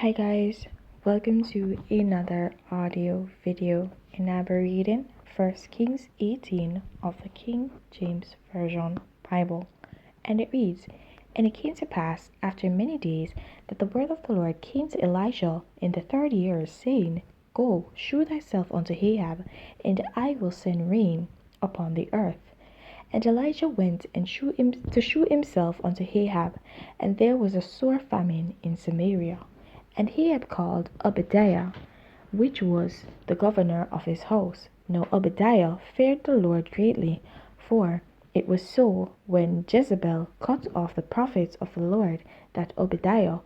Hi guys, welcome to another audio video, and I'll be reading 1 Kings 18 of the King James Version Bible. And it reads, And it came to pass after many days that the word of the Lord came to Elijah in the 3rd year, saying, Go, shew thyself unto Ahab, and I will send rain upon the earth. And Elijah went and shew himself unto Ahab, and there was a sore famine in Samaria. And Ahab called Obadiah, which was the governor of his house. Now Obadiah feared the Lord greatly, for it was so when Jezebel cut off the prophets of the Lord, that Obadiah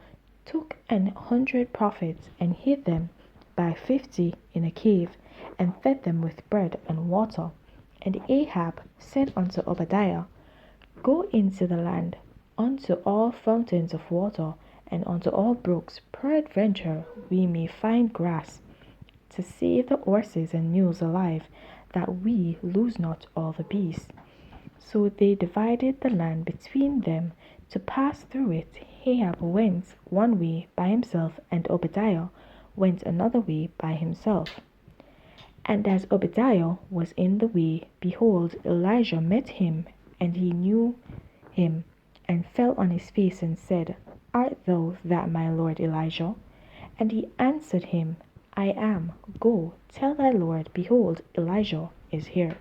took 100 prophets and hid them by 50 in a cave, and fed them with bread and water. And Ahab said unto Obadiah, Go into the land, unto all fountains of water, and unto all brooks, peradventure we may find grass, to save the horses and mules alive, that we lose not all the beasts. So they divided the land between them to pass through it. Ahab went one way by himself, and Obadiah went another way by himself. And as Obadiah was in the way, behold, Elijah met him, and he knew him, and fell on his face, and said, Art thou that my lord Elijah? And he answered him, I am. Go, tell thy lord, behold, Elijah is here.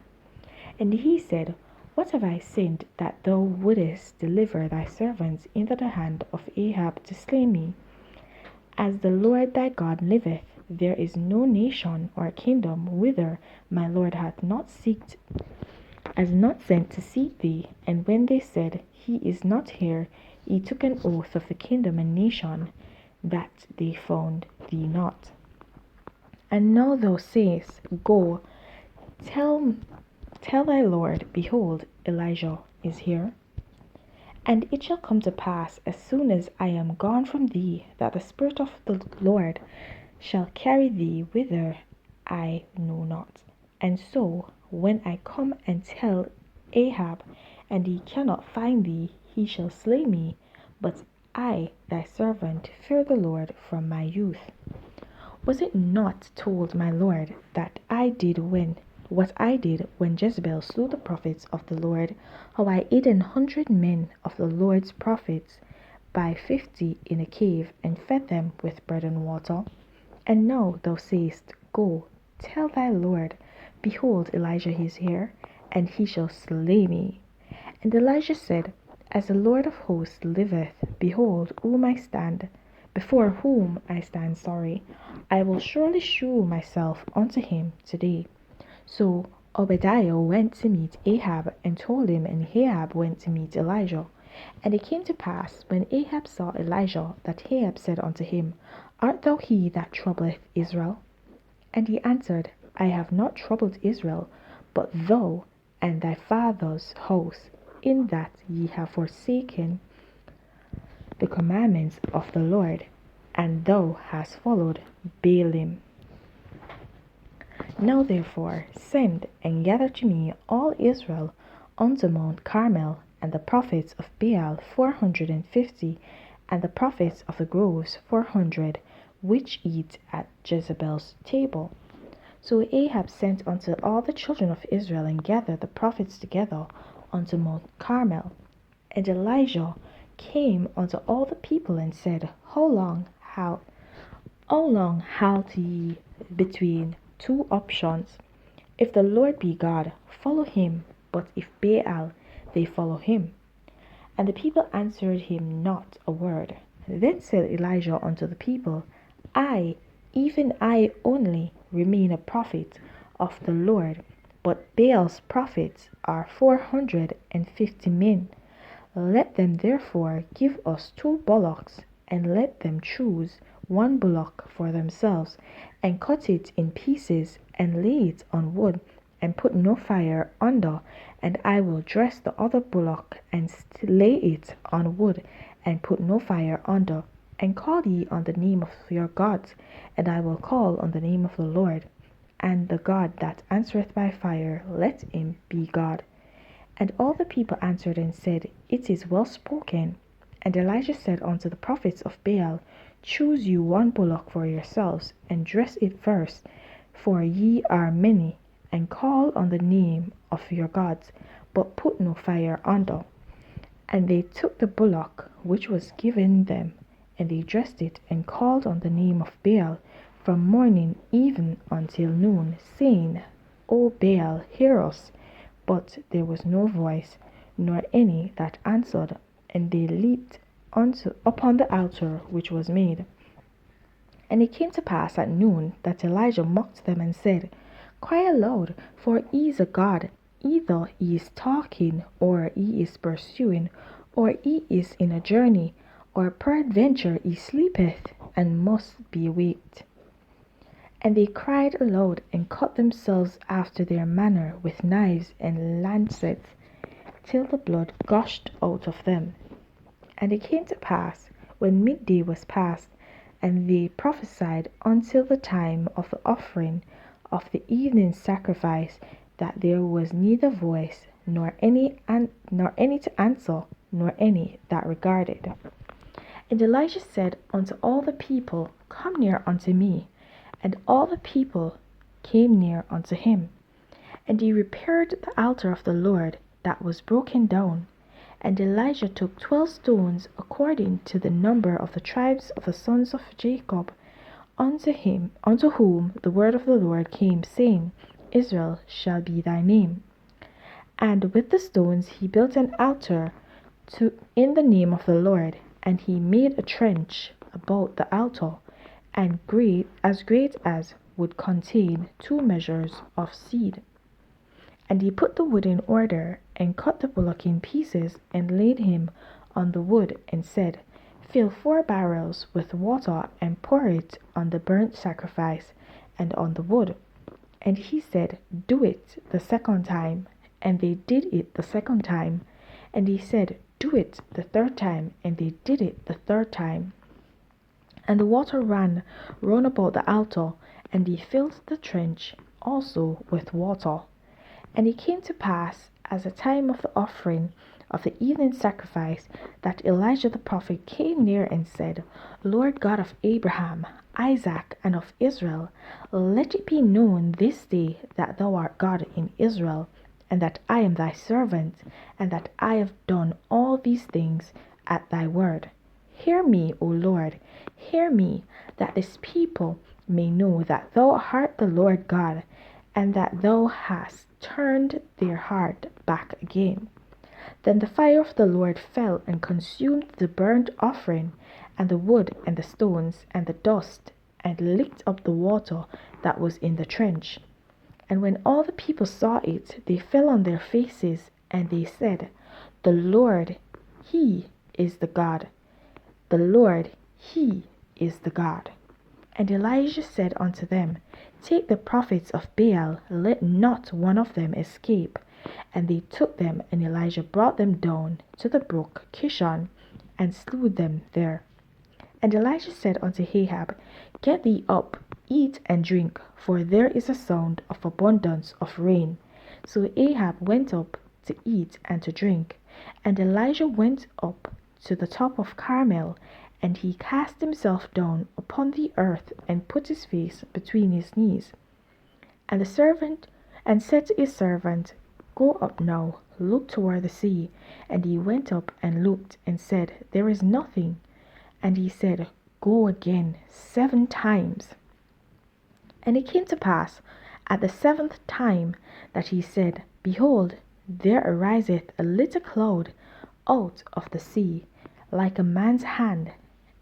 And he said, What have I sinned, that thou wouldest deliver thy servants into the hand of Ahab to slay me? As the Lord thy God liveth, there is no nation or kingdom whither my lord has not sent to seek thee. And when they said, He is not here, he took an oath of the kingdom and nation, that they found thee not. And now thou sayest, Go, tell thy lord, behold, Elijah is here. And it shall come to pass, as soon as I am gone from thee, that the Spirit of the Lord shall carry thee whither I know not. And so, when I come and tell Ahab, and he cannot find thee, he shall slay me. But I, thy servant, fear the Lord from my youth. Was it not told my lord that what I did when Jezebel slew the prophets of the Lord, how I hid 100 men of the Lord's prophets by 50 in a cave, and fed them with bread and water? And now thou sayest, Go, tell thy lord, behold, Elijah is here, and he shall slay me. And Elijah said, As the Lord of hosts liveth, behold, before whom I stand, I will surely shew myself unto him today. So Obadiah went to meet Ahab, and told him, and Ahab went to meet Elijah. And it came to pass, when Ahab saw Elijah, that Ahab said unto him, Art thou he that troubleth Israel? And he answered, I have not troubled Israel, but thou and thy father's house, in that ye have forsaken the commandments of the Lord, and thou hast followed Baalim. Now therefore send and gather to me all Israel unto Mount Carmel, and the prophets of Baal 450, and the prophets of the groves 400, which eat at Jezebel's table. So Ahab sent unto all the children of Israel, and gathered the prophets together unto Mount Carmel. And Elijah came unto all the people, and said, How long halt ye between two options? If the Lord be God, follow him, but if Baal, they follow him. And the people answered him not a word. Then said Elijah unto the people, I, even I only, remain a prophet of the Lord, but Baal's prophets are 450 men. Let them therefore give us 2 bullocks, and let them choose 1 bullock for themselves, and cut it in pieces, and lay it on wood, and put no fire under. And I will dress the other bullock, and lay it on wood, and put no fire under. And call ye on the name of your gods, and I will call on the name of the Lord. And the God that answereth by fire, let him be God. And all the people answered and said, It is well spoken. And Elijah said unto the prophets of Baal, Choose you one bullock for yourselves, and dress it first, for ye are many, and call on the name of your gods, but put no fire under. And they took the bullock which was given them, and they dressed it, and called on the name of Baal from morning even until noon, saying, O Baal, hear us. But there was no voice, nor any that answered, and they leaped upon the altar which was made. And it came to pass at noon that Elijah mocked them and said, Cry aloud, for he is a god. Either he is talking, or he is pursuing, or he is in a journey, or peradventure he sleepeth, and must be awaked. And they cried aloud, and cut themselves after their manner with knives and lancets, till the blood gushed out of them. And it came to pass, when midday was past, and they prophesied until the time of the offering of the evening sacrifice, that there was neither voice, nor any to answer, nor any that regarded. And Elijah said unto all the people, Come near unto me. And all the people came near unto him. And he repaired the altar of the Lord that was broken down. And Elijah took 12 stones, according to the number of the tribes of the sons of Jacob, unto whom the word of the Lord came, saying, Israel shall be thy name. And with the stones he built an altar in the name of the Lord, and he made a trench about the altar, and great as would contain 2 measures of seed. And he put the wood in order, and cut the bullock in pieces, and laid him on the wood, and said, Fill 4 barrels with water, and pour it on the burnt sacrifice, and on the wood. And he said, Do it the second time. And they did it the second time. And he said, Do it the third time. And they did it the third time. And the water ran round about the altar, and he filled the trench also with water. And it came to pass, as the time of the offering of the evening sacrifice, that Elijah the prophet came near and said, Lord God of Abraham, Isaac, and of Israel, let it be known this day that thou art God in Israel, and that I am thy servant, and that I have done all these things at thy word. Hear me, O Lord, hear me, that this people may know that thou art the Lord God, and that thou hast turned their heart back again. Then the fire of the Lord fell and consumed the burnt offering, and the wood, and the stones, and the dust, and licked up the water that was in the trench. And when all the people saw it, they fell on their faces, and they said, The Lord, He is the God. The Lord, He is the God. And Elijah said unto them, Take the prophets of Baal, let not one of them escape. And they took them, and Elijah brought them down to the brook Kishon, and slew them there. And Elijah said unto Ahab, Get thee up, eat and drink, for there is a sound of abundance of rain. So Ahab went up to eat and to drink. And Elijah went up to the top of Carmel, and he cast himself down upon the earth, and put his face between his knees. And said to his servant, Go up now, look toward the sea. And he went up and looked, and said, There is nothing. And he said, Go again 7 times. And it came to pass at the 7th time that he said, Behold, there ariseth a little cloud out of the sea, like a man's hand.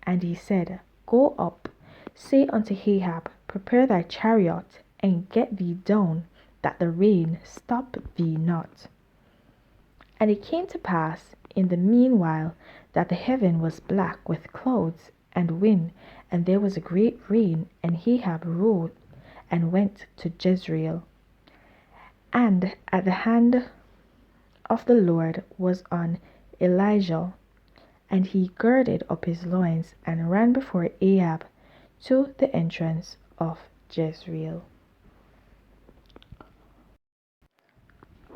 And he said, Go up, say unto Ahab, Prepare thy chariot, and get thee down, that the rain stop thee not. And it came to pass in the meanwhile that the heaven was black with clouds and wind, and there was a great rain, and Ahab rose and went to Jezreel. And at the hand of the Lord was on Elijah, and he girded up his loins and ran before Ahab to the entrance of Jezreel.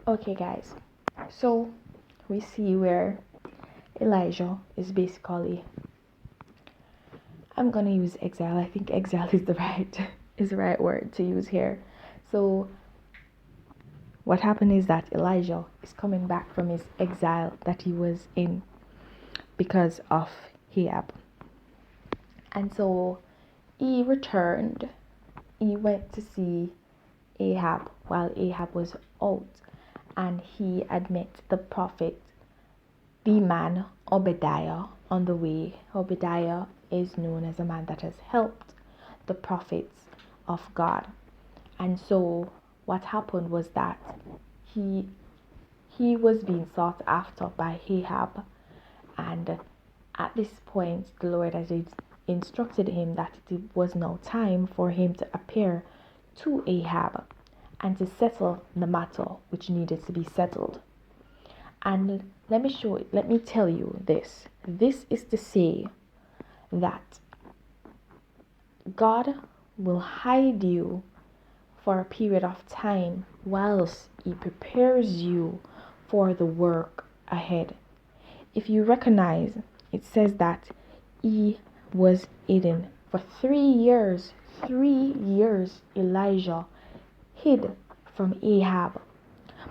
Okay, guys, so we see where Elijah is basically, I'm gonna use exile. I think exile is the right word to use here. So what happened is that Elijah is coming back from his exile that he was in because of Ahab. And so he returned. He went to see Ahab while Ahab was out, and he had met the prophet, the man Obadiah, on the way. Obadiah is known as a man that has helped the prophets of God. And so what happened was that he was being sought after by Ahab, and at this point the Lord has instructed him that it was now time for him to appear to Ahab and to settle the matter which needed to be settled. And let me tell you this. This is to say that God will hide you for a period of time whilst he prepares you for the work ahead. If you recognize, it says that he was hidden for 3 years. 3 years Elijah hid from Ahab.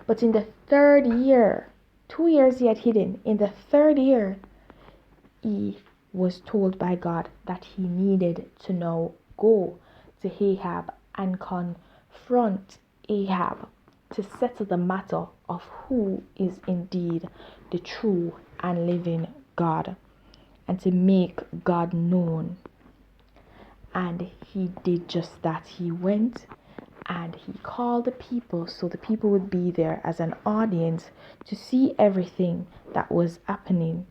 But in the third year, 2 years he had hidden. In the third year, he was told by God that he needed to now go to Ahab and confront Ahab to settle the matter of who is indeed the true and living God, and to make God known. And he did just that. He went and he called the people so the people would be there as an audience to see everything that was happening.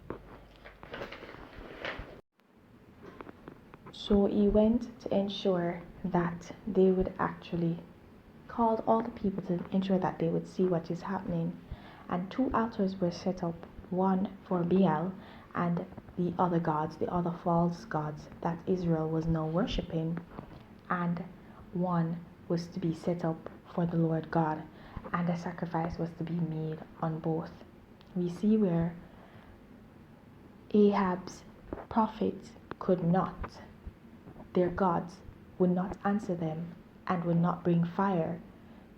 So he went to ensure that they would actually called all the people to ensure that they would see what is happening. And 2 altars were set up, one for Baal and the other gods, the other false gods that Israel was now worshipping, and one was to be set up for the Lord God, and a sacrifice was to be made on both. We see where Ahab's prophets could not, their gods would not answer them and would not bring fire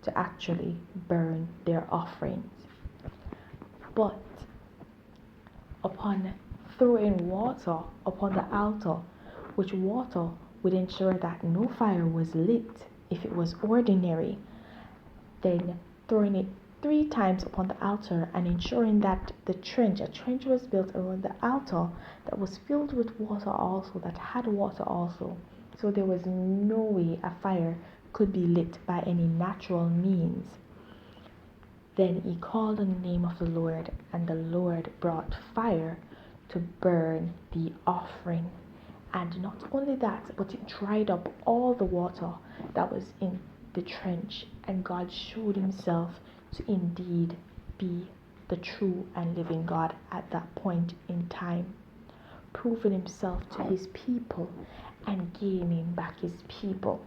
to actually burn their offerings. But upon throwing water upon the altar, which water would ensure that no fire was lit if it was ordinary, then throwing it 3 times upon the altar and ensuring that a trench was built around the altar that was filled with water also, that had water also. So there was no way a fire could be lit by any natural means. Then he called on the name of the Lord, and the Lord brought fire to burn the offering. And not only that, but it dried up all the water that was in the trench, and God showed himself to indeed be the true and living God at that point in time, proving himself to his people and gaining back his people.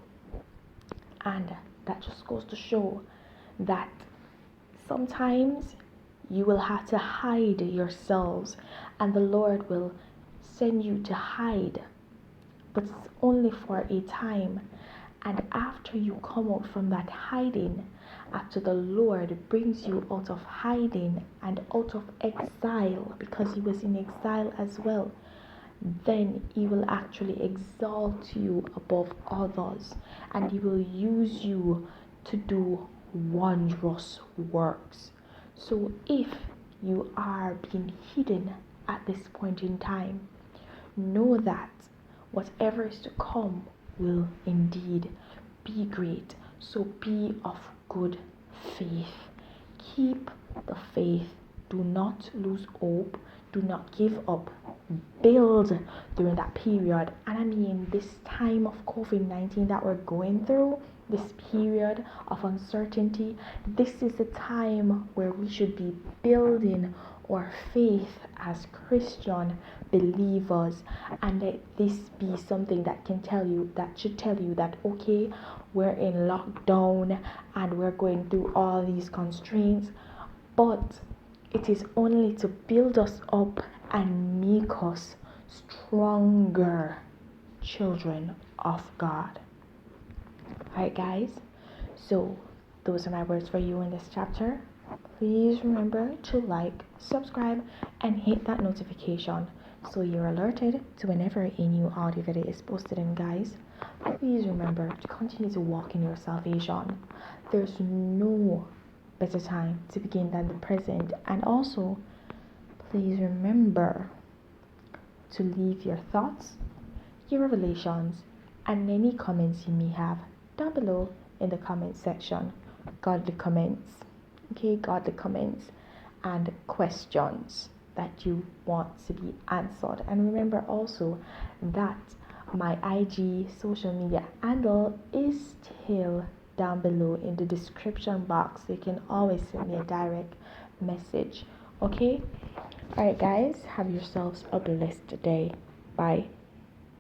And that just goes to show that sometimes you will have to hide yourselves, and the Lord will send you to hide, but it's only for a time. And after you come out from that hiding, after the Lord brings you out of hiding and out of exile, because he was in exile as well, then he will actually exalt you above others, and he will use you to do wondrous works. So if you are being hidden at this point in time, know that whatever is to come will indeed be great. So be of good faith. Keep the faith. Do not lose hope. Do not give up. Build during that period. And I mean, this time of COVID-19 that we're going through, this period of uncertainty, this is the time where we should be building our faith as Christian believers, and let this be something that should tell you that okay, we're in lockdown and we're going through all these constraints, but it is only to build us up and make us stronger children of God. Alright, guys, so those are my words for you in this chapter. Please remember to like, subscribe, and hit that notification so you're alerted to whenever a new audio video is posted. And guys, please remember to continue to walk in your salvation. There's no better time to begin than the present. And also, please remember to leave your thoughts, your revelations, and any comments you may have down below in the comment section. Godly comments, okay, godly comments and questions that you want to be answered. And remember also that my IG social media handle is still down below in the description box, so you can always send me a direct message. Okay, all right, guys, have yourselves a blessed day. Bye.